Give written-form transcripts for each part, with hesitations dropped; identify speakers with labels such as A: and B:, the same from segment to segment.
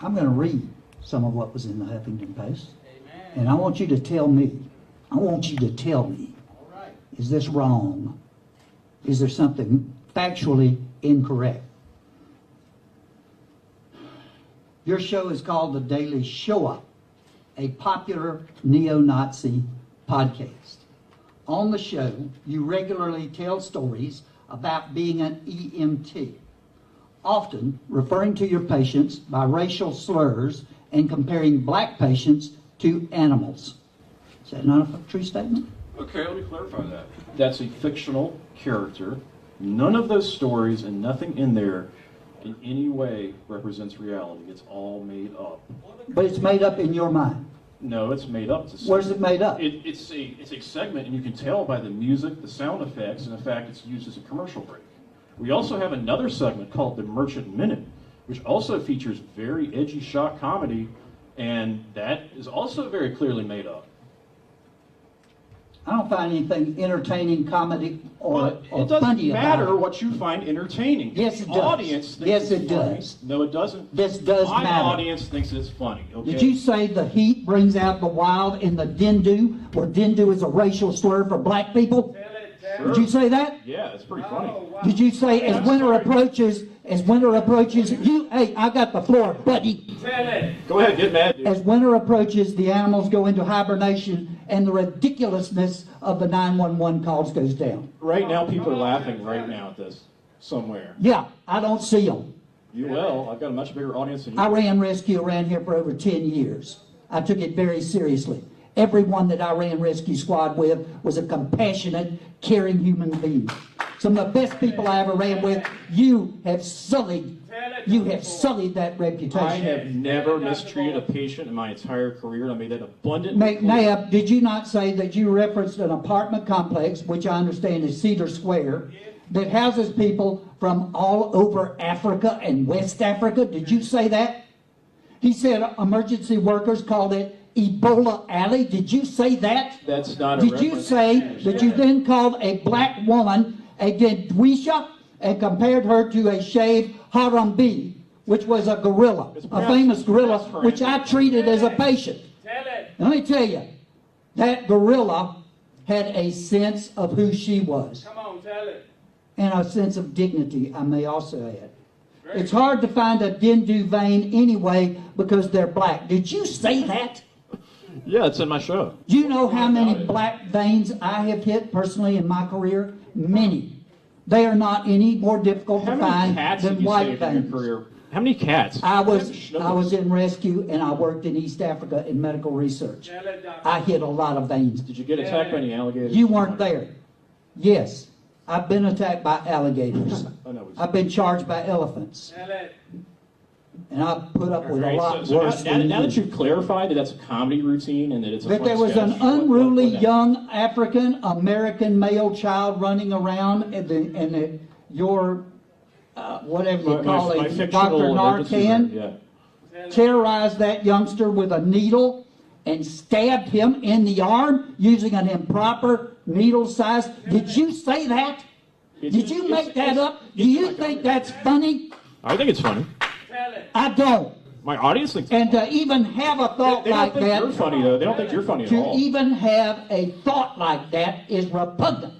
A: I'm going to read some of what was in the Huffington Post. And I want you to tell me, is this wrong? Is there something factually incorrect? Your show is called The Daily Shoah, a popular neo-Nazi podcast. On the show, you regularly tell stories about being an EMT, often referring to your patients by racial slurs and comparing black patients to animals. Is that not a true statement?
B: Okay, let me clarify that. That's a fictional character. None of those stories and nothing in there in any way represents reality. It's all made up.
A: But it's made up in your mind.
B: No, it's made up.
A: Where's it made up?
B: It's a segment, and you can tell by the music, the sound effects, and the fact it's used as a commercial break. We also have another segment called The Merchant Minute, which also features very edgy shock comedy, and that is also very clearly made up.
A: I don't find anything entertaining, comedy, or
B: It
A: funny
B: doesn't matter
A: about it.
B: what you find entertaining.
A: Yes, it
B: The
A: does.
B: audience thinks
A: Yes,
B: it's
A: it
B: funny.
A: does.
B: No, it doesn't.
A: This does
B: My
A: matter.
B: audience thinks it's funny. Okay?
A: Did you say the heat brings out the wild in the Dindu, where Dindu is a racial slur for black people?
B: Sure.
A: Did you say that?
B: Yeah, it's pretty funny.
A: Did you say as winter approaches, you, hey, I got the floor, buddy.
B: Go ahead, get mad, dude.
A: As winter approaches, the animals go into hibernation and the ridiculousness of the 911 calls goes down.
B: Right now, people are laughing right now at this somewhere.
A: Yeah, I don't see them.
B: You will. I've got a much bigger audience than you.
A: I ran rescue around here for over 10 years. I took it very seriously. Everyone that I ran rescue squad with was a compassionate, caring human being. Some of the best people I ever ran with, you have sullied that reputation.
B: I have never mistreated a patient in my entire career. I made that abundantly clear.
A: Nayab, did you not say that you referenced an apartment complex, which I understand is Cedar Square, that houses people from all over Africa and West Africa? Did you say that? He said emergency workers called it Ebola Alley. Did you say that?
B: That's not a
A: Did you
B: reference.
A: say that you then called a black woman a Gedwisha and compared her to a shaved Harambe, which was a gorilla, a famous gorilla, which I treated as a patient? Let me tell you, that gorilla had a sense of who she was.
C: Come on, tell it.
A: And a sense of dignity, I may also add. It's hard to find a Dindu vein anyway because they're black. Did you say that?
B: Yeah, it's in my show.
A: Do you know how many black veins I have hit personally in my career? Many. They are not any more difficult
B: How
A: to
B: many
A: find
B: cats
A: than
B: did you
A: white
B: save in your
A: veins.
B: career? How many cats?
A: I was in rescue and I worked in East Africa in medical research.
C: Tell it, doctor.
A: I hit a lot of veins.
B: Did you get attacked by any alligators?
A: You weren't there. Yes, I've been attacked by alligators.
B: Oh, no,
A: I've been charged by elephants.
C: Tell it.
A: And I've put up with a
B: Right,
A: lot
B: so
A: worse
B: now
A: than
B: that
A: you.
B: you've clarified that that's a comedy routine and that it's a
A: That
B: funny
A: there was
B: sketch,
A: an unruly
B: what-
A: young African American male child running around in your whatever you call
B: my
A: it,
B: fictional
A: Dr.
B: emergency room,
A: Narcan,
B: yeah.
A: terrorized that youngster with a needle and stabbed him in the arm using an improper needle size. Did you say that? Did you make that up? Do you think that's funny?
B: I think it's funny.
C: Tell it.
A: I don't.
B: My audience thinks
A: And to even have a thought
B: they don't
A: like
B: think you're
A: that,
B: funny though. They don't think you're funny at
A: to
B: all.
A: even have a thought like that is repugnant.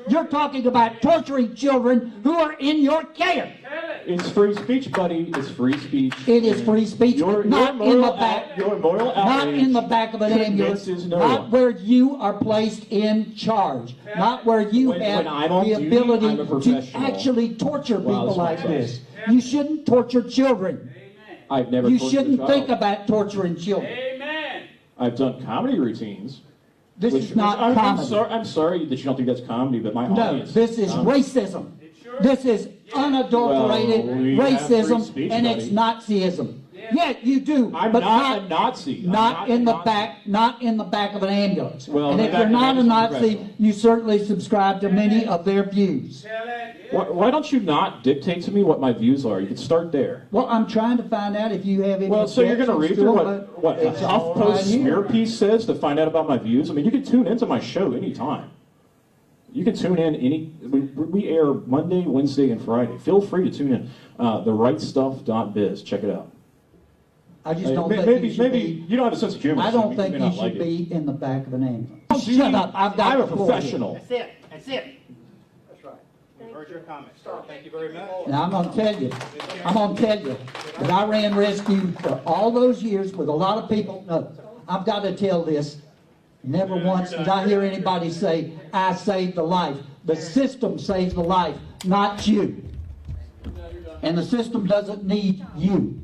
A: You're talking about torturing children who are in your care.
C: Tell it.
B: It's free speech, buddy. It's free speech.
A: It is free speech, not in the back,
B: Your moral
A: not
B: outrage
A: in the back of an ambulance,
B: convinces no
A: not
B: one.
A: where you are placed in charge, not where you
B: When
A: have
B: I'm on
A: the
B: duty,
A: ability
B: I'm a
A: to
B: professional.
A: actually torture
B: Wow,
A: people
B: this
A: like
B: makes
A: this.
B: sense.
A: You shouldn't torture children.
B: I've never
A: You
B: tortured a
A: shouldn't
B: child.
A: think about torturing children.
C: Amen.
B: I've done comedy routines.
A: This
B: which-
A: is not
B: I'm
A: comedy.
B: I'm sorry that you don't think that's comedy, but my
A: No,
B: audience.
A: this is racism. This is unadulterated
B: Well, we have free
A: racism,
B: speech,
A: and it's
B: buddy.
A: Nazism. Yeah, you do,
B: I'm
A: but
B: not a Nazi. I'm
A: not in the
B: a Nazi.
A: back, not in the back of an ambulance.
B: Well,
A: And
B: the
A: if
B: back
A: you're
B: of an
A: not a
B: ambulance is
A: Nazi,
B: professional.
A: you certainly subscribe to many of their views.
C: Tell it.
B: Why don't you not dictate to me what my views are? You can start there.
A: Well, I'm trying to find out if you have any.
B: Well, so you're going to read
A: objections
B: through
A: to it,
B: what
A: but
B: a
A: it's all
B: HuffPost
A: right here.
B: smear piece says to find out about my views? I mean, you can tune into my show anytime. You can tune in we air Monday, Wednesday, and Friday. Feel free to tune in. TheRightStuff.biz. Check it out.
A: I just don't think
B: maybe
A: you should be.
B: you don't have a sense of humor.
A: I
B: so
A: don't
B: you
A: think
B: may
A: you
B: not
A: should
B: like it.
A: be in the back of an ambulance.
B: See,
A: Shut up, I've got
B: I'm a
A: the floor here.
B: professional.
C: That's it. That's it. That's right. We've heard your comments. Thank you very much.
A: Now, I'm gonna tell you that I ran rescue for all those years with a lot of people. No, I've got to tell this. Never once did I hear anybody say, I saved a life. The system saves the life, not you. And the system doesn't need you.